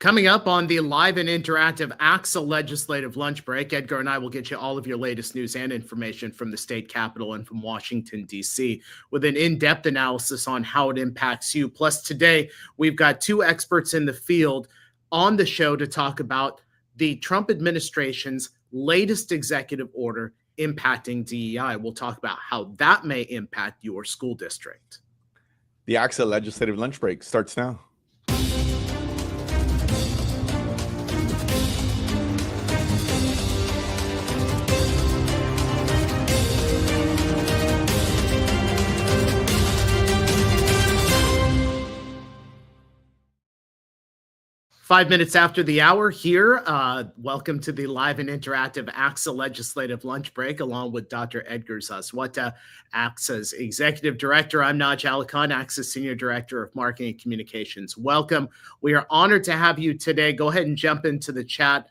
Coming up on the live and interactive ACSA legislative lunch break, Edgar and I will get you all of your latest news and information from the state capitol and from Washington, D.C., with an in-depth analysis on how it impacts you. Plus, today, we've got two experts in the field on the show to talk about the Trump administration's latest executive order impacting DEI. We'll talk about how that may impact your school district. The ACSA legislative lunch break starts now. 5 minutes after the hour here. Welcome to the live and interactive ACSA legislative lunch break, along with Dr. Edgar Zaswata, ACSA's executive director. I'm Naj Alikhan, ACSA senior director of marketing and communications. Welcome. We are honored to have you today. Go ahead and jump into the chat.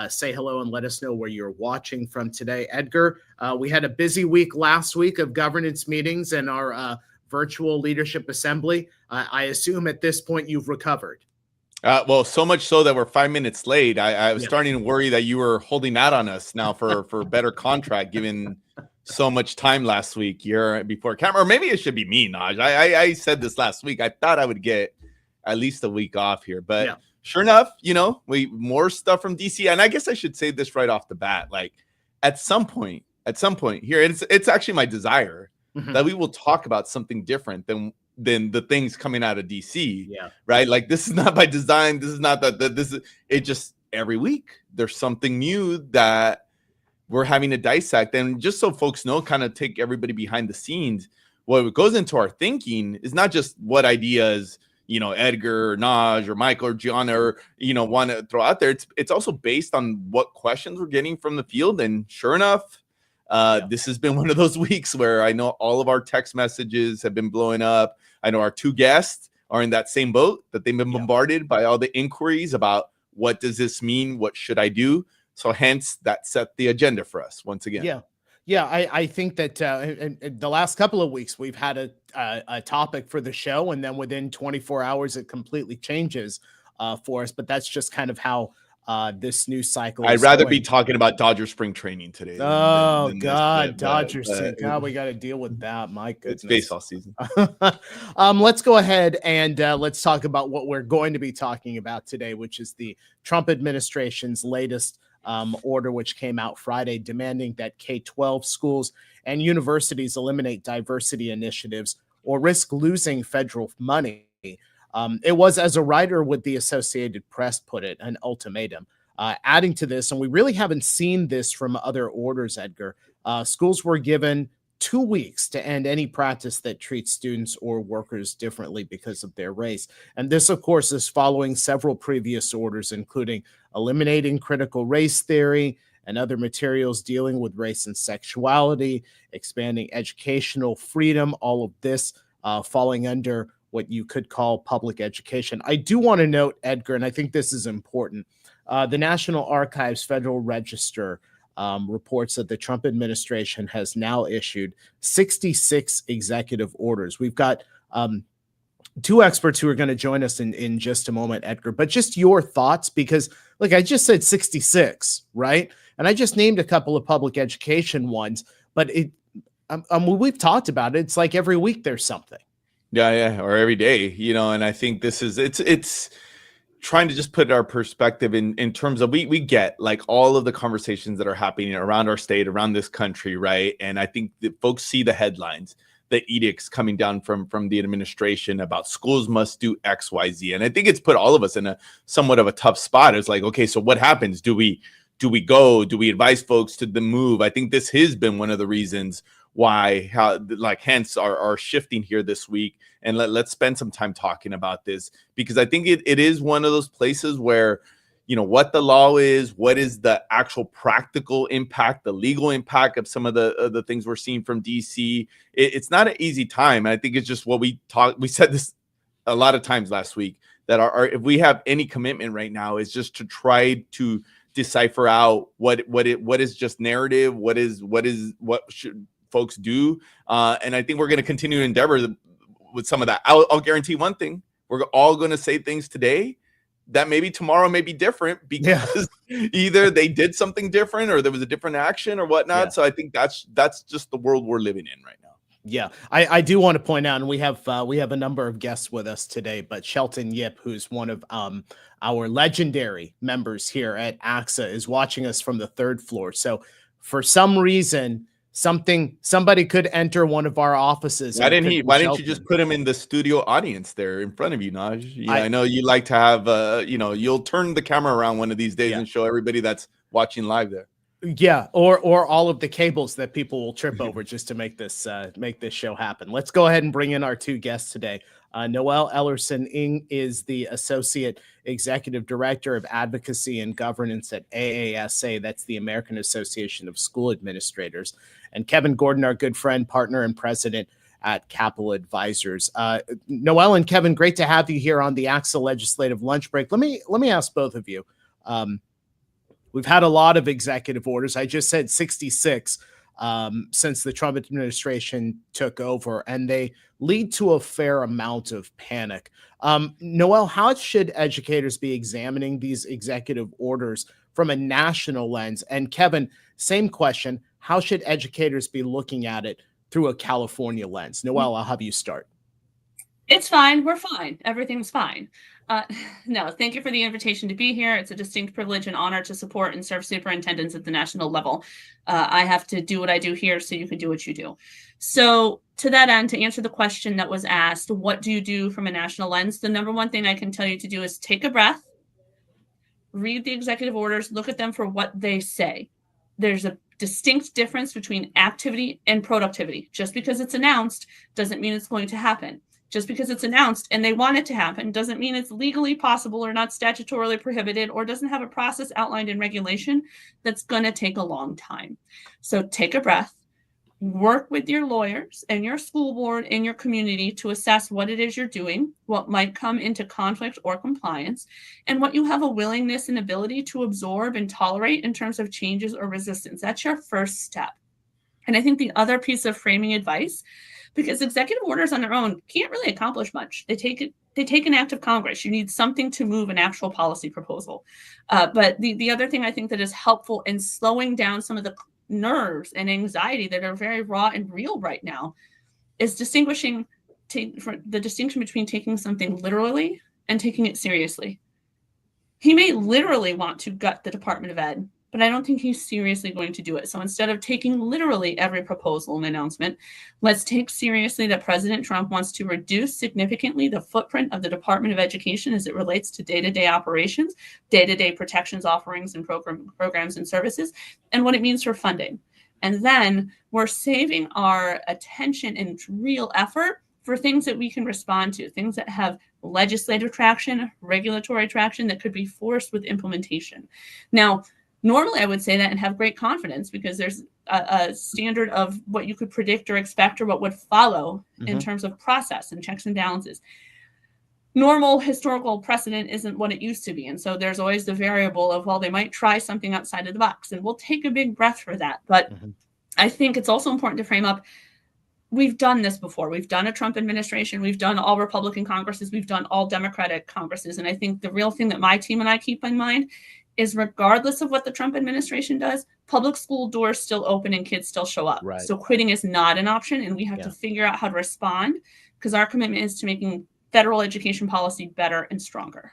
Say hello and let us know where you're watching from today. Edgar, we had a busy week last week of governance meetings and our virtual leadership assembly. I assume at this point you've recovered. Well, so much so that we're 5 minutes late. I was starting to worry that you were holding out on us now for a better contract, given so much time last week here before camera. Or maybe it should be me, Naj. I said this last week. I thought I would get at least a week off here, but sure enough, we more stuff from DC. And I guess I should say this right off the bat. Like at some point here, it's actually my desire that we will talk about something different than the things coming out of DC, right? Like this is not by design. This is not it just every week there's something new that we're having to dissect. And just so folks know, kind of take everybody behind the scenes, what goes into our thinking is not just what ideas, Edgar or Naj or Michael or Gianna or, want to throw out there. It's also based on what questions we're getting from the field. And sure enough, this has been one of those weeks where I know all of our text messages have been blowing up. I know our two guests are in that same boat, that they've been bombarded by all the inquiries about what does this mean? What should I do? So hence that set the agenda for us once again. I think that in the last couple of weeks, we've had a topic for the show, and then within 24 hours, it completely changes for us. But that's just kind of how this news cycle I'd rather be talking about Dodger spring training today. Than Dodgers. God, we got to deal with that. My goodness. It's baseball season. Let's go ahead and let's talk about what we're going to be talking about today, which is the Trump administration's latest order, which came out Friday, demanding that K-12 schools and universities eliminate diversity initiatives or risk losing federal money. It was, as a writer with the Associated Press put it, an ultimatum. Adding to this, and we really haven't seen this from other orders, Edgar, schools were given 2 weeks to end any practice that treats students or workers differently because of their race. And this, of course, is following several previous orders, including eliminating critical race theory and other materials dealing with race and sexuality, expanding educational freedom, all of this falling under what you could call public education. I do want to note, Edgar, and I think this is important, the National Archives Federal Register reports that the Trump administration has now issued 66 executive orders. We've got two experts who are going to join us in just a moment, Edgar, but just your thoughts, because look, I just said 66, right? And I just named a couple of public education ones, but we've talked about it. It's like every week there's something. Yeah, or every day, and I think this is it's trying to just put our perspective in terms of we get like all of the conversations that are happening around our state, around this country, right? And I think that folks see the headlines, the edicts coming down from the administration about schools must do X, Y, Z. And I think it's put all of us in a somewhat of a tough spot. It's like, okay, so what happens? Do we go? Do we advise folks to the move? I think this has been one of the reasons why, hence our shifting here this week. And let's spend some time talking about this, because I think it is one of those places where, what the law is, what is the actual practical impact, the legal impact of some of the things we're seeing from DC. It's not an easy time. And I think it's just what we said this a lot of times last week, that if we have any commitment right now is just to try to decipher out what is just narrative, what should folks do, and I think we're going to continue to endeavor with some of that. I'll guarantee one thing: we're all going to say things today that maybe tomorrow may be different because either they did something different or there was a different action or whatnot. Yeah. So I think that's just the world we're living in right now. Yeah, I do want to point out, and we have a number of guests with us today, but Shelton Yip, who's one of our legendary members here at ACSA, is watching us from the third floor. So for some reason, somebody could enter one of our offices. Why didn't you just put him in the studio audience there in front of you, Naj? Yeah, I know you like to have you'll turn the camera around one of these days and show everybody that's watching live there. Yeah, or all of the cables that people will trip over just to make this show happen. Let's go ahead and bring in our two guests today. Noelle Ellerson-Ng is the Associate Executive Director of Advocacy and Governance at AASA. That's the American Association of School Administrators. And Kevin Gordon, our good friend, partner, and president at Capital Advisors. Noelle and Kevin, great to have you here on the ACSA Legislative Lunch Break. Let me ask both of you. We've had a lot of executive orders. I just said 66 since the Trump administration took over, and they lead to a fair amount of panic. Noelle, how should educators be examining these executive orders from a national lens? And Kevin, same question. How should educators be looking at it through a California lens? Noelle, I'll have you start. It's fine. We're fine. Everything's fine. No, thank you for the invitation to be here. It's a distinct privilege and honor to support and serve superintendents at the national level. I have to do what I do here so you can do what you do. So to that end, to answer the question that was asked, what do you do from a national lens? The number one thing I can tell you to do is take a breath, read the executive orders, look at them for what they say. There's a distinct difference between activity and productivity. Just because it's announced doesn't mean it's going to happen. Just because it's announced and they want it to happen doesn't mean it's legally possible or not statutorily prohibited or doesn't have a process outlined in regulation that's going to take a long time. So take a breath, work with your lawyers and your school board and your community to assess what it is you're doing, what might come into conflict or compliance, and what you have a willingness and ability to absorb and tolerate in terms of changes or resistance. That's your first step. And I think the other piece of framing advice, because executive orders on their own can't really accomplish much. They take an act of Congress. You need something to move an actual policy proposal. But the other thing I think that is helpful in slowing down some of the nerves and anxiety that are very raw and real right now is the distinction between taking something literally and taking it seriously. He may literally want to gut the Department of Ed, but I don't think he's seriously going to do it. So instead of taking literally every proposal and announcement, let's take seriously that President Trump wants to reduce significantly the footprint of the Department of Education as it relates to day-to-day operations, day-to-day protections, offerings, and programs and services, and what it means for funding. And then we're saving our attention and real effort for things that we can respond to, things that have legislative traction, regulatory traction that could be forced with implementation. Now, normally, I would say that and have great confidence because there's a standard of what you could predict or expect or what would follow in terms of process and checks and balances. Normal historical precedent isn't what it used to be. And so there's always the variable of, well, they might try something outside of the box. And we'll take a big breath for that. But I think it's also important to frame up, we've done this before. We've done a Trump administration. We've done all Republican Congresses. We've done all Democratic Congresses. And I think the real thing that my team and I keep in mind is regardless of what the Trump administration does, public school doors still open and kids still show up. Right. So quitting is not an option, and we have to figure out how to respond because our commitment is to making federal education policy better and stronger.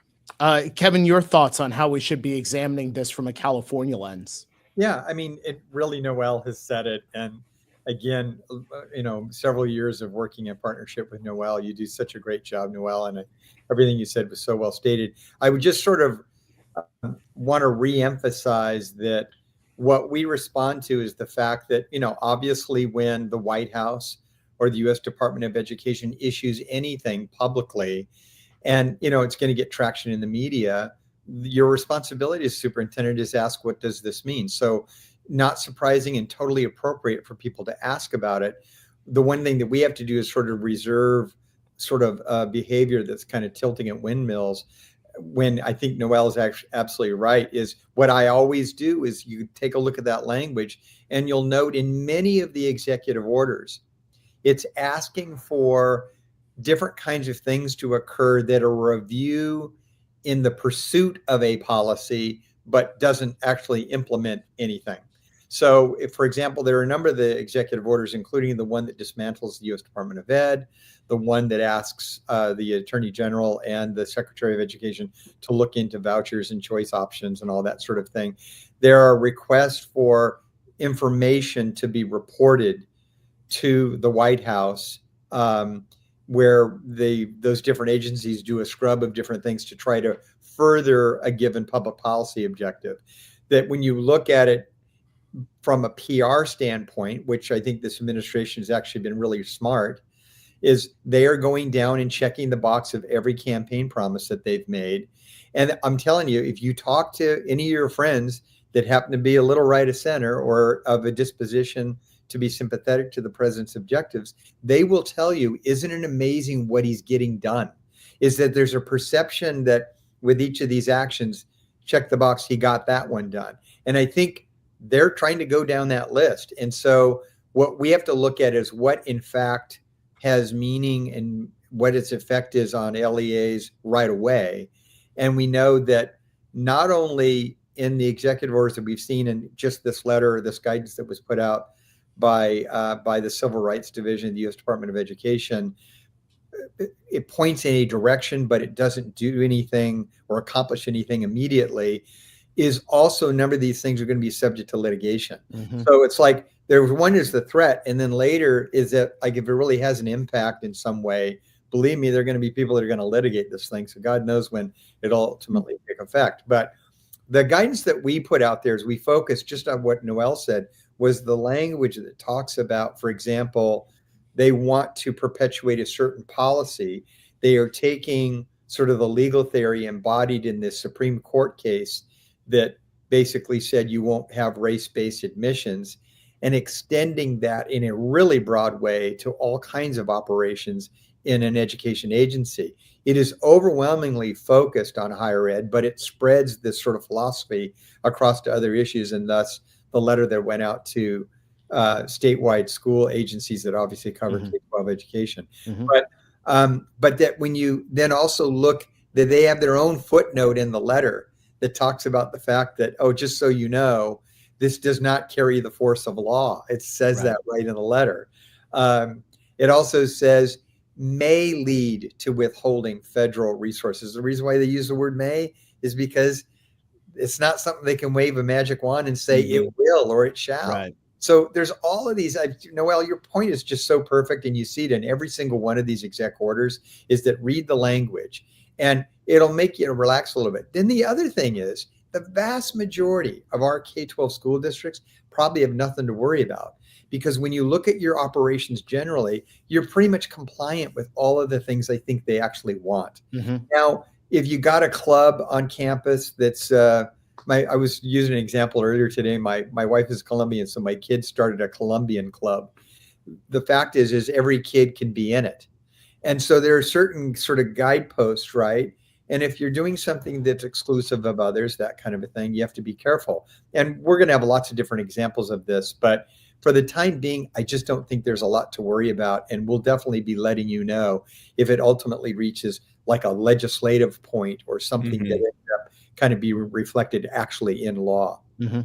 Kevin, your thoughts on how we should be examining this from a California lens? Yeah, I mean, it really, Noelle has said it. And again, several years of working in partnership with Noelle, you do such a great job, Noelle, and everything you said was so well stated. I would just sort of want to reemphasize that what we respond to is the fact that, obviously when the White House or the U.S. Department of Education issues anything publicly and, it's going to get traction in the media, your responsibility as superintendent is ask, what does this mean? So not surprising and totally appropriate for people to ask about it. The one thing that we have to do is sort of reserve sort of behavior that's kind of tilting at windmills. When I think Noelle is actually absolutely right, is what I always do is you take a look at that language and you'll note in many of the executive orders, it's asking for different kinds of things to occur that a review in the pursuit of a policy, but doesn't actually implement anything. So, if, for example, there are a number of the executive orders, including the one that dismantles the U.S. Department of Ed, the one that asks the Attorney General and the Secretary of Education to look into vouchers and choice options and all that sort of thing. There are requests for information to be reported to the White House, where those different agencies do a scrub of different things to try to further a given public policy objective. That when you look at it from a PR standpoint, which I think this administration has actually been really smart, is they are going down and checking the box of every campaign promise that they've made. And I'm telling you, if you talk to any of your friends that happen to be a little right of center or of a disposition to be sympathetic to the president's objectives, they will tell you, isn't it amazing what he's getting done? Is that there's a perception that with each of these actions, check the box, he got that one done. And I think they're trying to go down that list. And so what we have to look at is what in fact has meaning and what its effect is on LEAs right away. And we know that not only in the executive orders that we've seen in just this letter, this guidance that was put out by the Civil Rights Division of the U.S. Department of Education, it points in a direction, but it doesn't do anything or accomplish anything immediately, is also a number of these things are going to be subject to litigation. Mm-hmm. So it's like there's one is the threat, and then later is that, like, if it really has an impact in some way, believe me, there are going to be people that are going to litigate this thing. So God knows when it'll ultimately take effect. But the guidance that we put out there is we focus just on what Noel said, was the language that talks about, for example, they want to perpetuate a certain policy. They are taking sort of the legal theory embodied in this Supreme Court case that basically said you won't have race-based admissions and extending that in a really broad way to all kinds of operations in an education agency. It is overwhelmingly focused on higher ed, but it spreads this sort of philosophy across to other issues, and thus the letter that went out to statewide school agencies that obviously cover mm-hmm. K-12 education. Mm-hmm. But that when you then also look that they have their own footnote in the letter that talks about the fact that, oh, just so you know, this does not carry the force of law. It says that right in the letter. It also says may lead to withholding federal resources. The reason why they use the word may is because it's not something they can wave a magic wand and say mm-hmm. it will or it shall. Right. So there's all of these. Noel, your point is just so perfect, and you see it in every single one of these exec orders, is that read the language, and it'll make you relax a little bit. Then the other thing is the vast majority of our K-12 school districts probably have nothing to worry about, because when you look at your operations generally, you're pretty much compliant with all of the things I think they actually want. Mm-hmm. Now, if you got a club on campus that's I was using an example earlier today. My wife is Colombian, so my kids started a Colombian club. The fact is every kid can be in it. And so there are certain sort of guideposts, right? And if you're doing something that's exclusive of others, that kind of a thing, you have to be careful. And we're going to have lots of different examples of this. But for the time being, I just don't think there's a lot to worry about. And we'll definitely be letting you know if it ultimately reaches like a legislative point or something mm-hmm. that ends up kind of be reflected actually in law. Mm-hmm.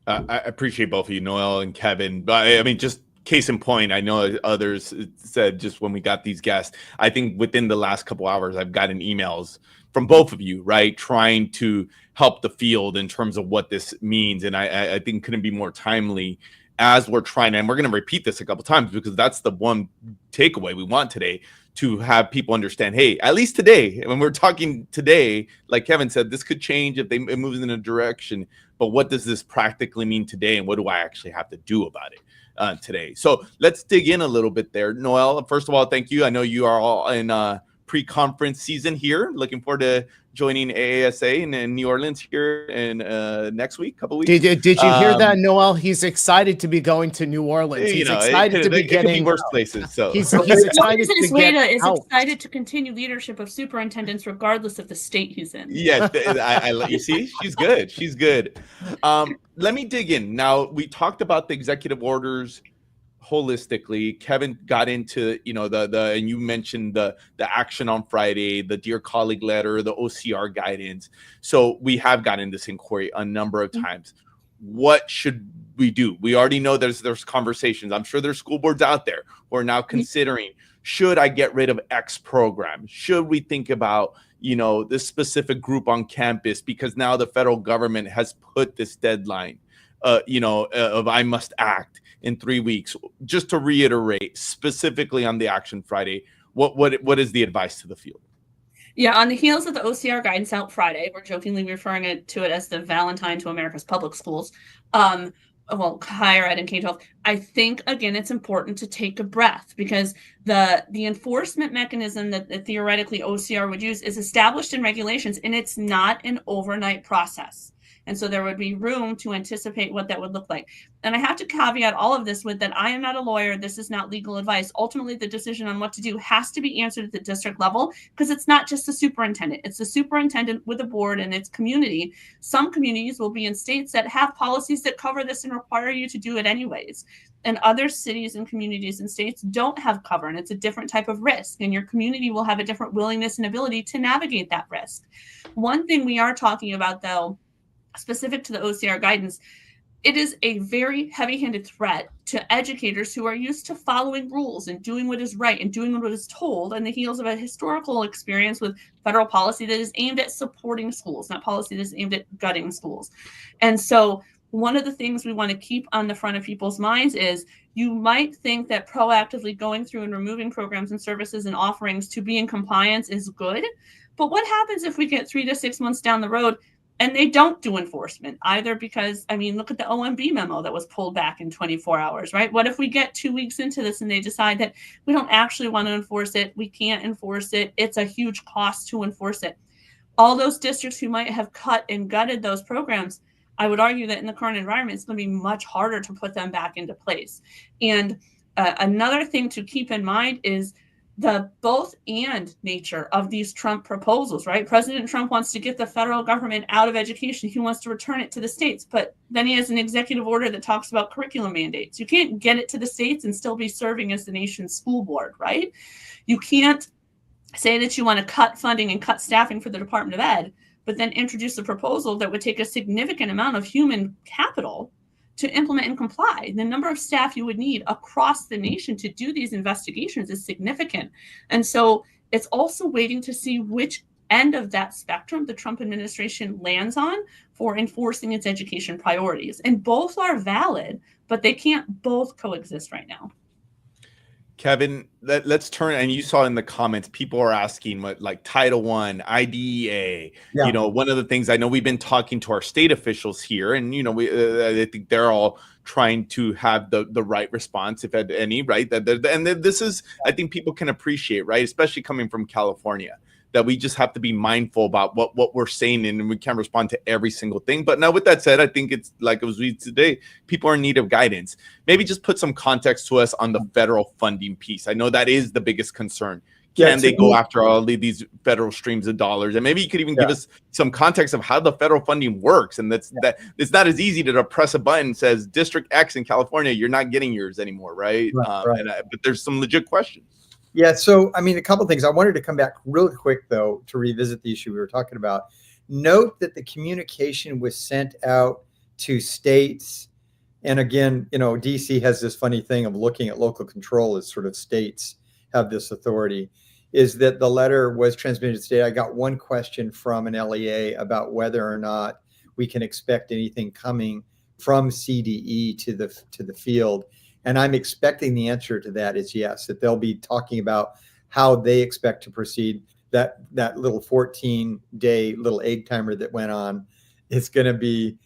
I appreciate both of you, Noel and Kevin. But I mean, just case in point, I know others said just when we got these guests, I think within the last couple hours, I've gotten emails from both of you, right, trying to help the field in terms of what this means. And I think couldn't be more timely as we're trying, and we're going to repeat this a couple times because that's the one takeaway we want today, to have people understand, hey, at least today, when we're talking today, like Kevin said, this could change if it moves in a direction, but what does this practically mean today, and what do I actually have to do about it today? So let's dig in a little bit there. Noel, first of all, thank you. I know you are all in pre-conference season here. Looking forward to joining AASA in New Orleans here in next week, couple weeks. Did you hear that, Noel? He's excited to be going to New Orleans. He's excited to be getting worse places. So he's excited to get out. Is excited to continue leadership of superintendents regardless of the state he's in. Yeah, you see, she's good. She's good. Let me dig in. Now, we talked about the executive orders holistically, Kevin got into, and you mentioned the action on Friday, the Dear Colleague letter, the OCR guidance. So we have gotten this inquiry a number of times. What should we do? We already know there's conversations. I'm sure there's school boards out there who are now considering, should I get rid of X program? Should we think about, this specific group on campus, because now the federal government has put this deadline, of I must act in 3 weeks. Just to reiterate, specifically on the Action Friday, what is the advice to the field? Yeah, on the heels of the OCR guidance out Friday, we're jokingly referring to it as the Valentine to America's public schools. Higher ed and K-12. I think, again, it's important to take a breath, because the enforcement mechanism that theoretically OCR would use is established in regulations, and it's not an overnight process. And so there would be room to anticipate what that would look like. And I have to caveat all of this with that I am not a lawyer. This is not legal advice. Ultimately, the decision on what to do has to be answered at the district level, because it's not just the superintendent. It's the superintendent with a board and its community. Some communities will be in states that have policies that cover this and require you to do it anyways. And other cities and communities and states don't have cover, and it's a different type of risk. And your community will have a different willingness and ability to navigate that risk. One thing we are talking about, though, specific to the OCR guidance, it is a very heavy-handed threat to educators who are used to following rules and doing what is right and doing what is told on the heels of a historical experience with federal policy that is aimed at supporting schools, not policy that is aimed at gutting schools. And so one of the things we want to keep on the front of people's minds is, you might think that proactively going through and removing programs and services and offerings to be in compliance is good. But what happens if we get 3 to 6 months down the road and they don't do enforcement either? Because, look at the OMB memo that was pulled back in 24 hours, right? What if we get 2 weeks into this and they decide that we don't actually want to enforce it, we can't enforce it, it's a huge cost to enforce it? All those districts who might have cut and gutted those programs, I would argue that in the current environment, it's going to be much harder to put them back into place. And another thing to keep in mind is the both and nature of these Trump proposals, right? President Trump wants to get the federal government out of education. He wants to return it to the states, but then he has an executive order that talks about curriculum mandates. You can't get it to the states and still be serving as the nation's school board, right? You can't say that you want to cut funding and cut staffing for the Department of Ed, but then introduce a proposal that would take a significant amount of human capital to implement and comply. The number of staff you would need across the nation to do these investigations is significant. And so it's also waiting to see which end of that spectrum the Trump administration lands on for enforcing its education priorities. And both are valid, but they can't both coexist right now. Kevin, let's turn, and you saw in the comments, people are asking what, like Title I, IDEA, one of the things I know we've been talking to our state officials here, and, I think they're all trying to have the right response, if any, right? And this is, I think people can appreciate, right? Especially coming from California, that we just have to be mindful about what we're saying, and we can't respond to every single thing. But now, with that said, I think it's like it was today, people are in need of guidance. Maybe just put some context to us on the federal funding piece. I know that is the biggest concern. Can they go after all of these federal streams of dollars? And maybe you could even give us some context of how the federal funding works. And that it's not as easy to press a button that says District X in California, you're not getting yours anymore, right? But there's some legit questions. Yeah. So, a couple of things. I wanted to come back really quick, though, to revisit the issue we were talking about. Note that the communication was sent out to states. And again, DC has this funny thing of looking at local control as sort of states have this authority, is that the letter was transmitted to state. I got one question from an LEA about whether or not we can expect anything coming from CDE to the field. And I'm expecting the answer to that is yes, that they'll be talking about how they expect to proceed. That little 14-day little egg timer that went on is going to be,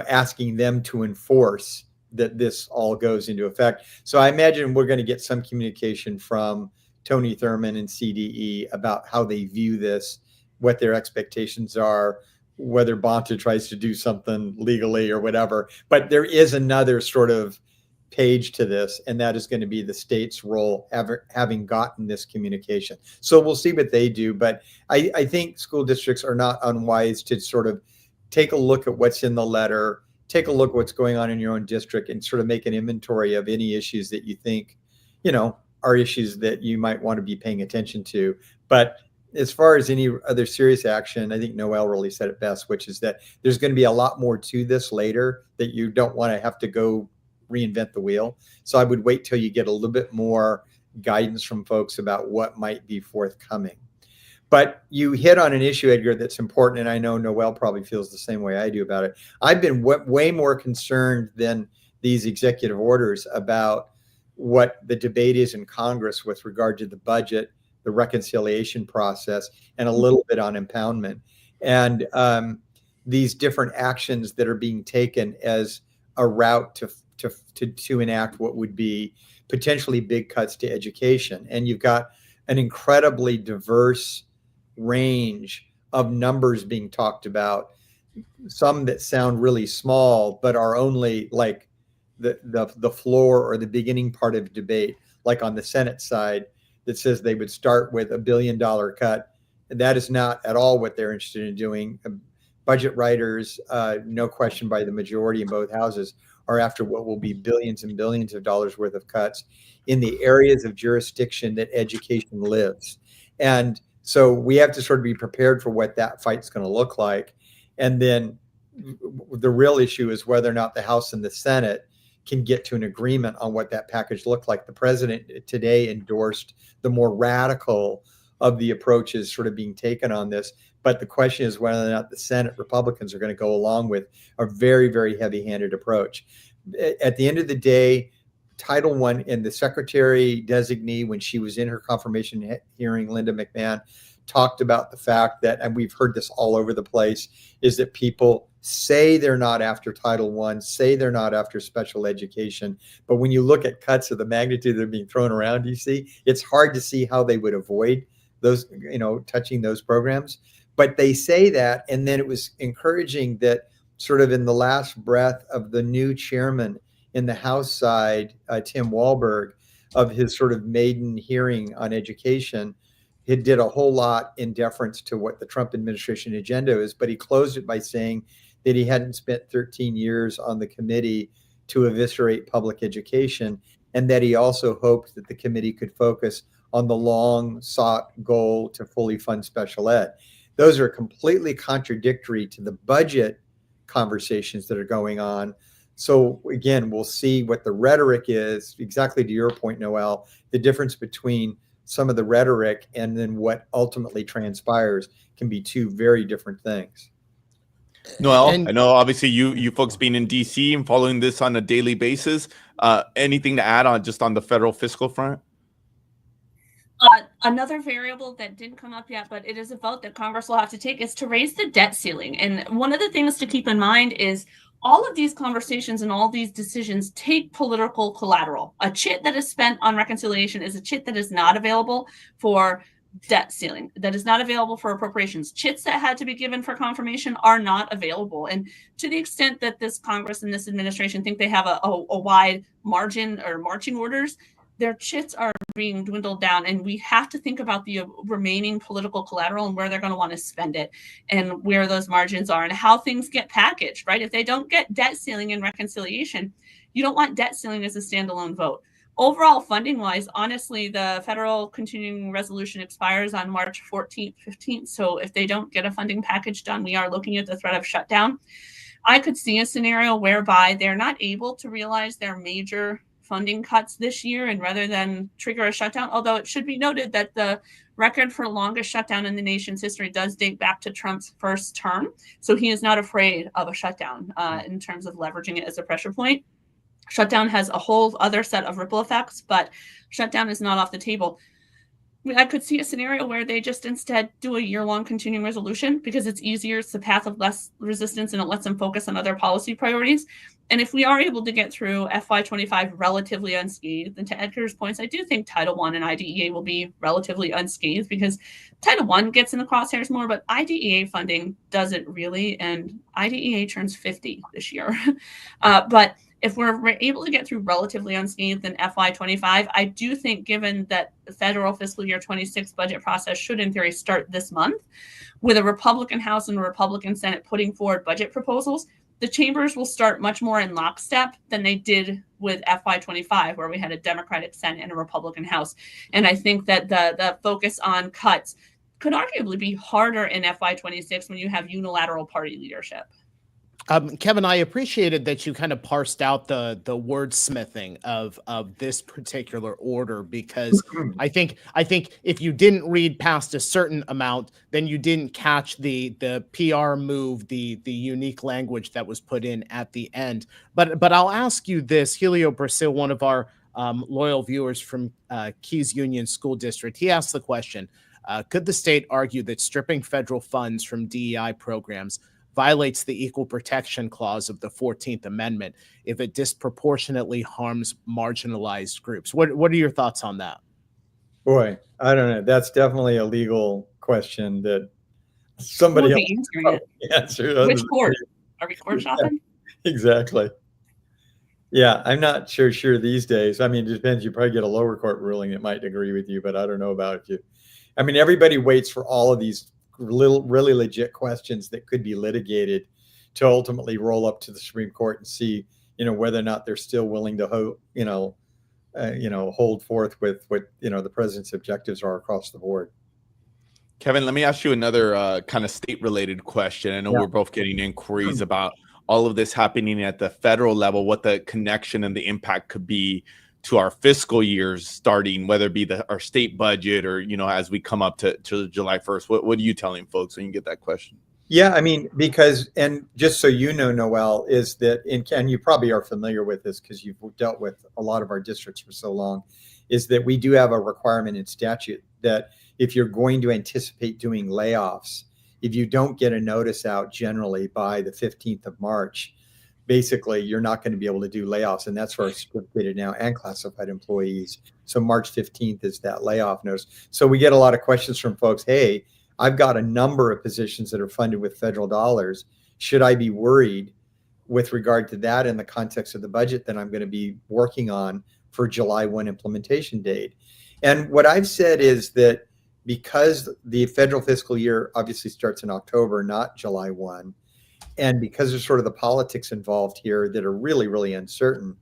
asking them to enforce that this all goes into effect. So I imagine we're going to get some communication from Tony Thurmond and CDE about how they view this, what their expectations are, whether Bonta tries to do something legally or whatever. But there is another sort of page to this, and that is going to be the state's role having gotten this communication. So we'll see what they do. But I think school districts are not unwise to sort of take a look at what's in the letter take a look what's going on in your own district and sort of make an inventory of any issues that you think, are issues that you might want to be paying attention to. But as far as any other serious action, I think Noel really said it best, which is that there's going to be a lot more to this later, that you don't want to have to go reinvent the wheel. So I would wait till you get a little bit more guidance from folks about what might be forthcoming. But you hit on an issue, Edgar, that's important, and I know Noel probably feels the same way I do about it. I've been way more concerned than these executive orders about what the debate is in Congress with regard to the budget, the reconciliation process, and a little bit on impoundment. And these different actions that are being taken as a route to enact what would be potentially big cuts to education. And you've got an incredibly diverse range of numbers being talked about, some that sound really small but are only like the floor or the beginning part of debate, like on the Senate side that says they would start with $1 billion cut. And that is not at all what they're interested in doing. Budget writers, no question by the majority in both houses, are after what will be billions and billions of dollars worth of cuts in the areas of jurisdiction that education lives. And so we have to sort of be prepared for what that fight's going to look like. And then the real issue is whether or not the House and the Senate can get to an agreement on what that package looked like. The president today endorsed the more radical of the approaches sort of being taken on this. But the question is whether or not the Senate Republicans are going to go along with a very, very heavy-handed approach. At the end of the day, Title I, and the secretary designee, when she was in her confirmation hearing, Linda McMahon, talked about the fact that, and we've heard this all over the place, is that people say they're not after Title I, say they're not after special education. But when you look at cuts of the magnitude that are being thrown around, it's hard to see how they would avoid those, touching those programs. But they say that, and then it was encouraging that sort of in the last breath of the new chairman in the House side, Tim Walberg, of his sort of maiden hearing on education, he did a whole lot in deference to what the Trump administration agenda is, but he closed it by saying that he hadn't spent 13 years on the committee to eviscerate public education, and that he also hoped that the committee could focus on the long sought goal to fully fund special ed. Those are completely contradictory to the budget conversations that are going on. So again, we'll see what the rhetoric is. Exactly to your point, Noel, the difference between some of the rhetoric and then what ultimately transpires can be two very different things. Noel, I know obviously you folks being in DC and following this on a daily basis. Anything to add on just on the federal fiscal front? Another variable that didn't come up yet, but it is a vote that Congress will have to take, is to raise the debt ceiling. And one of the things to keep in mind is all of these conversations and all these decisions take political collateral. A chit that is spent on reconciliation is a chit that is not available for debt ceiling, that is not available for appropriations. Chits that had to be given for confirmation are not available. And to the extent that this Congress and this administration think they have a wide margin or marching orders, their chits are being dwindled down, and we have to think about the remaining political collateral and where they're going to want to spend it and where those margins are and how things get packaged, right? If they don't get debt ceiling and reconciliation, you don't want debt ceiling as a standalone vote. Overall, funding-wise, honestly, the federal continuing resolution expires on March 14th, 15th. So if they don't get a funding package done, we are looking at the threat of shutdown. I could see a scenario whereby they're not able to realize their major funding cuts this year, and rather than trigger a shutdown, although it should be noted that the record for longest shutdown in the nation's history does date back to Trump's first term. So he is not afraid of a shutdown in terms of leveraging it as a pressure point. Shutdown has a whole other set of ripple effects, but shutdown is not off the table. I could see a scenario where they just instead do a year-long continuing resolution because it's easier, it's the path of less resistance, and it lets them focus on other policy priorities. And if we are able to get through FY25 relatively unscathed, and to Edgar's points, I do think Title I and IDEA will be relatively unscathed because Title I gets in the crosshairs more, but IDEA funding doesn't really, and IDEA turns 50 this year. But if we're able to get through relatively unscathed in FY25, I do think, given that the federal fiscal year 26 budget process should in theory start this month, with a Republican House and a Republican Senate putting forward budget proposals, the chambers will start much more in lockstep than they did with FY25, where we had a Democratic Senate and a Republican House. And I think that the focus on cuts could arguably be harder in FY26 when you have unilateral party leadership. Kevin, I appreciated that you kind of parsed out the wordsmithing of this particular order, because I think if you didn't read past a certain amount, then you didn't catch the PR move, the unique language that was put in at the end. But I'll ask you this, Helio Brazil, one of our loyal viewers from Keys Union School District, he asked the question, could the state argue that stripping federal funds from DEI programs violates the Equal Protection Clause of the 14th Amendment if it disproportionately harms marginalized groups? What are your thoughts on that? Boy, I don't know. That's definitely a legal question that somebody else answering it. Answer. Which court? Are we court shopping? Yeah, exactly. Yeah, I'm not sure these days. I mean, it depends. You probably get a lower court ruling that might agree with you, but I don't know about you. I mean, everybody waits for all of these really legit questions that could be litigated to ultimately roll up to the Supreme Court and see, whether or not they're still willing to hold forth with what, the president's objectives are across the board. Kevin, let me ask you another kind of state-related question. I know we're both getting inquiries about all of this happening at the federal level, what the connection and the impact could be to our fiscal years starting, whether it be our state budget or, as we come up to July 1st. What are you telling folks when you get that question? Yeah, I mean, because, and just so you know, Noel, is that, and you probably are familiar with this because you've dealt with a lot of our districts for so long, is that we do have a requirement in statute that if you're going to anticipate doing layoffs, if you don't get a notice out generally by the 15th of March, basically you're not going to be able to do layoffs. And that's for our certificated now and classified employees. So March 15th is that layoff notice. So we get a lot of questions from folks. Hey, I've got a number of positions that are funded with federal dollars. Should I be worried with regard to that in the context of the budget that I'm going to be working on for July 1 implementation date? And what I've said is that because the federal fiscal year obviously starts in October, not July 1, and because there's sort of the politics involved here that are really, really uncertain,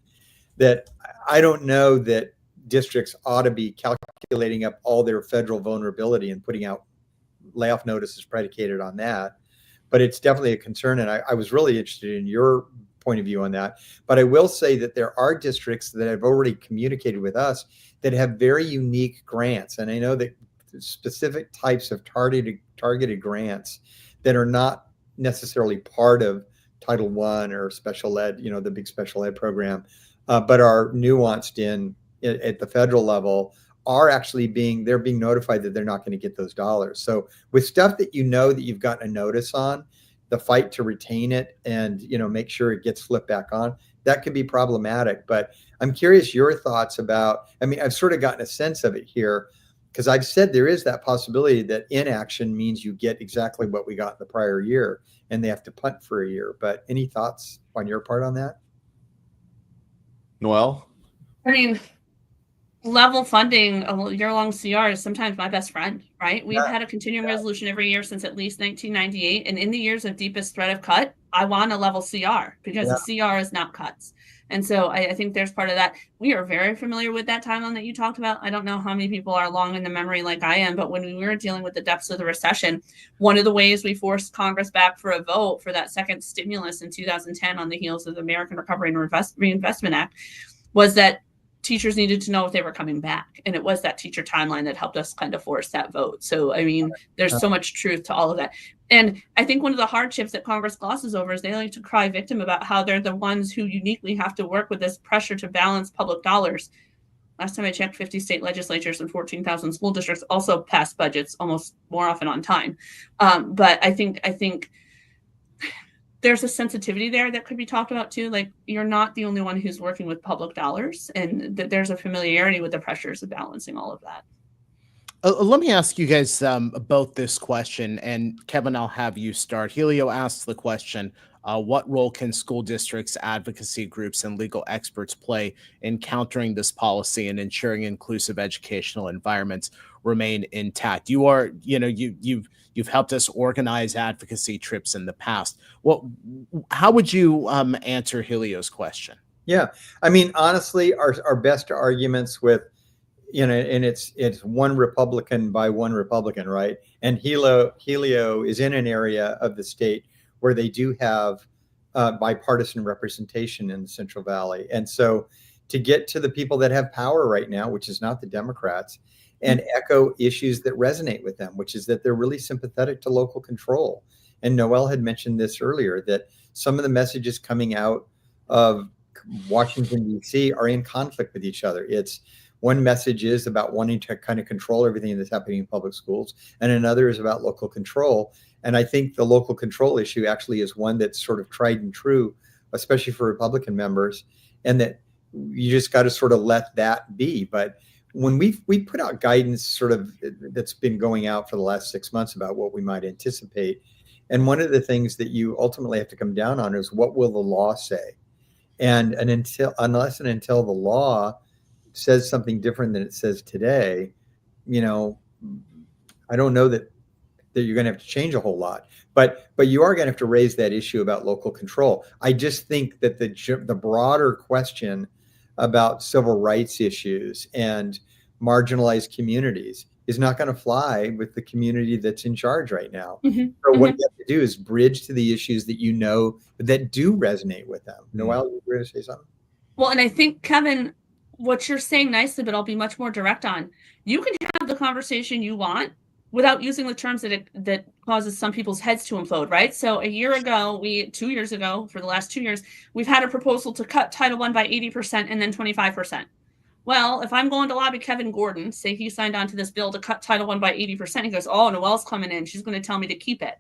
that I don't know that districts ought to be calculating up all their federal vulnerability and putting out layoff notices predicated on that. But it's definitely a concern. And I was really interested in your point of view on that. But I will say that there are districts that have already communicated with us that have very unique grants. And I know that specific types of targeted grants that are not necessarily part of Title I or special ed, the big special ed program, but are nuanced at the federal level, are actually they're being notified that they're not going to get those dollars. So with stuff that that you've gotten a notice on, the fight to retain it and make sure it gets flipped back on, that could be problematic. But I'm curious your thoughts about, I've sort of gotten a sense of it here, because I've said there is that possibility that inaction means you get exactly what we got in the prior year and they have to punt for a year. But any thoughts on your part on that? Noel? Level funding, a year-long CR is sometimes my best friend, right? We've had a continuing resolution every year since at least 1998. And in the years of deepest threat of cut, I want a level CR because the CR is not cuts. And so I think there's part of that. We are very familiar with that timeline that you talked about. I don't know how many people are long in the memory like I am, but when we were dealing with the depths of the recession, one of the ways we forced Congress back for a vote for that second stimulus in 2010 on the heels of the American Recovery and Reinvestment Act was that teachers needed to know if they were coming back. And it was that teacher timeline that helped us kind of force that vote. So, there's so much truth to all of that. And I think one of the hardships that Congress glosses over is they like to cry victim about how they're the ones who uniquely have to work with this pressure to balance public dollars. Last time I checked, 50 state legislatures and 14,000 school districts also pass budgets almost more often on time. But I think there's a sensitivity there that could be talked about too. Like, you're not the only one who's working with public dollars, and that there's a familiarity with the pressures of balancing all of that. Let me ask you guys both this question, and Kevin, I'll have you start. Helio asks the question, what role can school districts, advocacy groups, and legal experts play in countering this policy and ensuring inclusive educational environments remain intact? You are, you've helped us organize advocacy trips in the past. How would you answer Helio's question? Yeah, I mean, honestly, our best arguments with, and it's one Republican by one Republican, right? And Helio is in an area of the state where they do have bipartisan representation in the Central Valley, and so to get to the people that have power right now, which is not the Democrats, and echo issues that resonate with them, which is that they're really sympathetic to local control. And Noel had mentioned this earlier, that some of the messages coming out of Washington, D.C. are in conflict with each other. It's one message is about wanting to kind of control everything that's happening in public schools, and another is about local control. And I think the local control issue actually is one that's sort of tried and true, especially for Republican members, and that you just got to sort of let that be. But when we put out guidance sort of that's been going out for the last 6 months about what we might anticipate, and one of the things that you ultimately have to come down on is what will the law say? And unless and until the law says something different than it says today, I don't know that you're going to have to change a whole lot. But you are going to have to raise that issue about local control. I just think that the broader question about civil rights issues and marginalized communities is not going to fly with the community that's in charge right now. Mm-hmm. So what you have to do is bridge to the issues that that do resonate with them. Mm-hmm. Noelle, you were going to say something? Well, and I think, Kevin, what you're saying nicely, but I'll be much more direct on, you can have the conversation you want without using the terms that causes some people's heads to implode, right? So 2 years ago, for the last 2 years, we've had a proposal to cut Title I by 80% and then 25%. Well, if I'm going to lobby Kevin Gordon, say he signed on to this bill to cut Title I by 80%, he goes, oh, Noelle's coming in. She's going to tell me to keep it.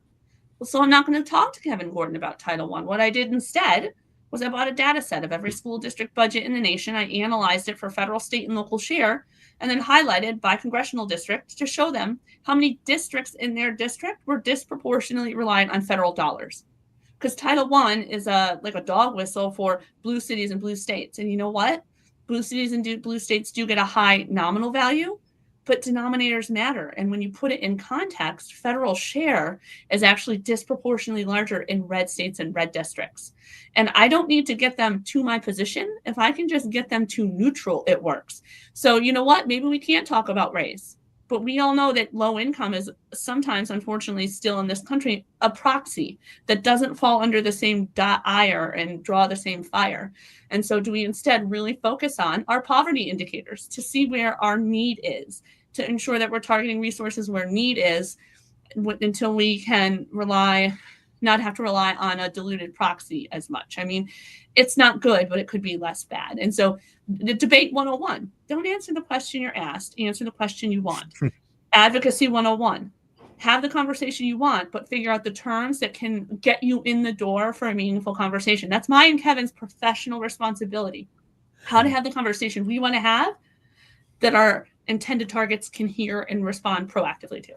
Well, so I'm not going to talk to Kevin Gordon about Title I. What I did instead was I bought a data set of every school district budget in the nation. I analyzed it for federal, state, and local share, and then highlighted by congressional district to show them how many districts in their district were disproportionately reliant on federal dollars. Because Title I is like a dog whistle for blue cities and blue states. And you know what? Blue cities and blue states do get a high nominal value, but denominators matter. And when you put it in context, federal share is actually disproportionately larger in red states and red districts. And I don't need to get them to my position. If I can just get them to neutral, it works. So you know what? Maybe we can't talk about race, but we all know that low income is sometimes, unfortunately, still in this country, a proxy that doesn't fall under the same ire and draw the same fire. And so do we instead really focus on our poverty indicators to see where our need is, to ensure that we're targeting resources where need is until we can not have to rely on a diluted proxy as much. I mean, it's not good, but it could be less bad. And so the debate 101, don't answer the question you're asked, answer the question you want. Advocacy 101, have the conversation you want, but figure out the terms that can get you in the door for a meaningful conversation. That's my and Kevin's professional responsibility. How to have the conversation we want to have that our intended targets can hear and respond proactively to.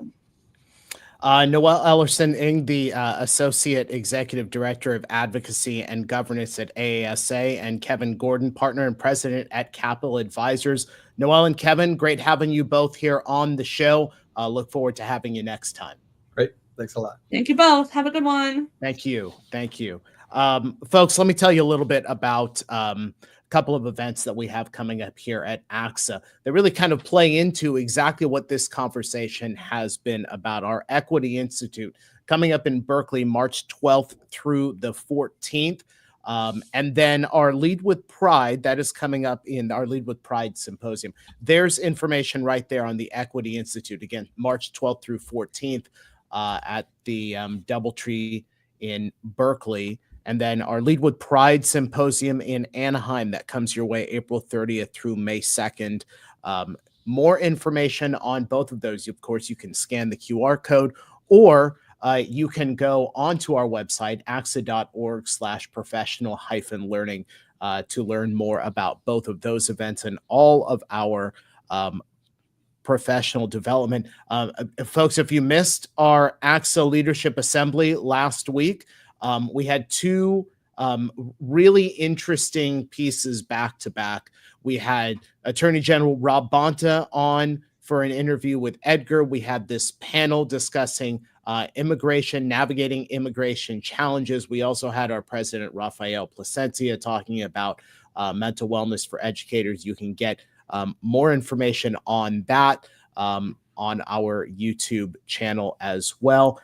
Noelle Ellerson-Ng, the Associate Executive Director of Advocacy and Governance at ACSA, and Kevin Gordon, Partner and President at Capital Advisors. Noelle and Kevin, great having you both here on the show. Look forward to having you next time. Great. Thanks a lot. Thank you both. Have a good one. Thank you. Thank you. Folks, let me tell you a little bit about couple of events that we have coming up here at ACSA that really kind of play into exactly what this conversation has been about. Our Equity Institute coming up in Berkeley, March 12th through the 14th. And then our Lead with Pride, that is coming up in our Lead with Pride Symposium. There's information right there on the Equity Institute. Again, March 12th through 14th at the Doubletree in Berkeley. And then our Lead with Pride Symposium in Anaheim that comes your way April 30th through May 2nd. More information on both of those. Of course, you can scan the QR code, or you can go onto our website, ACSA.org/professional-learning to learn more about both of those events and all of our professional development. Folks, if you missed our ACSA Leadership Assembly last week, we had two really interesting pieces back to back. We had Attorney General Rob Bonta on for an interview with Edgar. We had this panel discussing immigration, navigating immigration challenges. We also had our president, Rafael Placencia, talking about mental wellness for educators. You can get more information on that on our YouTube channel as well.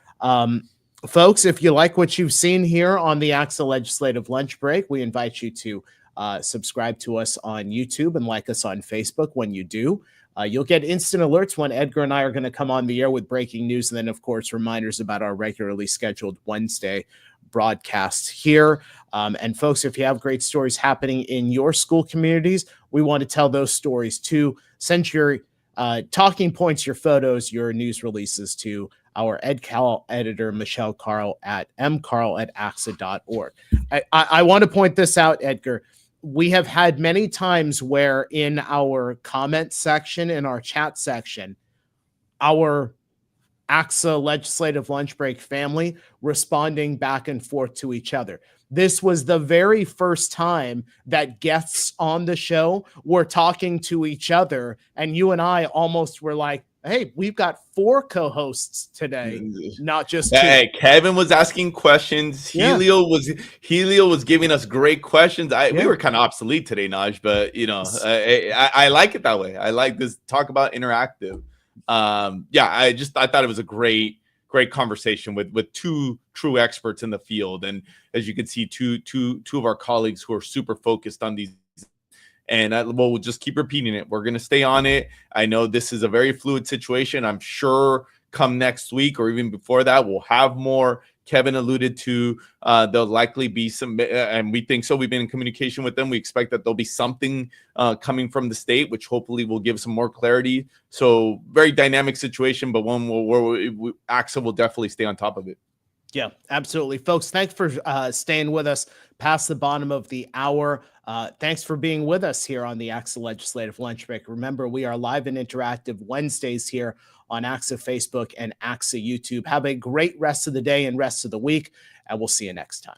Folks, if you like what you've seen here on the ACSA Legislative Lunch Break, we invite you to subscribe to us on YouTube and like us on Facebook. When you do, you'll get instant alerts when Edgar and I are going to come on the air with breaking news. And then, of course, reminders about our regularly scheduled Wednesday broadcasts here. And folks, if you have great stories happening in your school communities, we want to tell those stories too. Send your talking points, your photos, your news releases to our EdCal editor, Michelle Carl at mcarl@acsa.org. I want to point this out, Edgar. We have had many times where in our comment section, in our chat section, our ACSA Legislative Lunch Break family responding back and forth to each other. This was the very first time that guests on the show were talking to each other, and you and I almost were like, hey, we've got 4 co-hosts today, not just 2. Hey, Kevin was asking questions. Helio was giving us great questions. We were kind of obsolete today, Naj, but I like it that way. I like this talk about interactive. I thought it was a great conversation with 2 true experts in the field, and as you can see, two of our colleagues who are super focused on these. And we'll just keep repeating it. We're going to stay on it. I know this is a very fluid situation. I'm sure come next week or even before that, we'll have more. Kevin alluded to there'll likely be some, and we think so. We've been in communication with them. We expect that there'll be something coming from the state, which hopefully will give some more clarity. So very dynamic situation, but one where ACSA will definitely stay on top of it. Yeah, absolutely. Folks, thanks for staying with us past the bottom of the hour. Thanks for being with us here on the ACSA Legislative Lunch Break. Remember, we are live and interactive Wednesdays here on ACSA Facebook and ACSA YouTube. Have a great rest of the day and rest of the week, and we'll see you next time.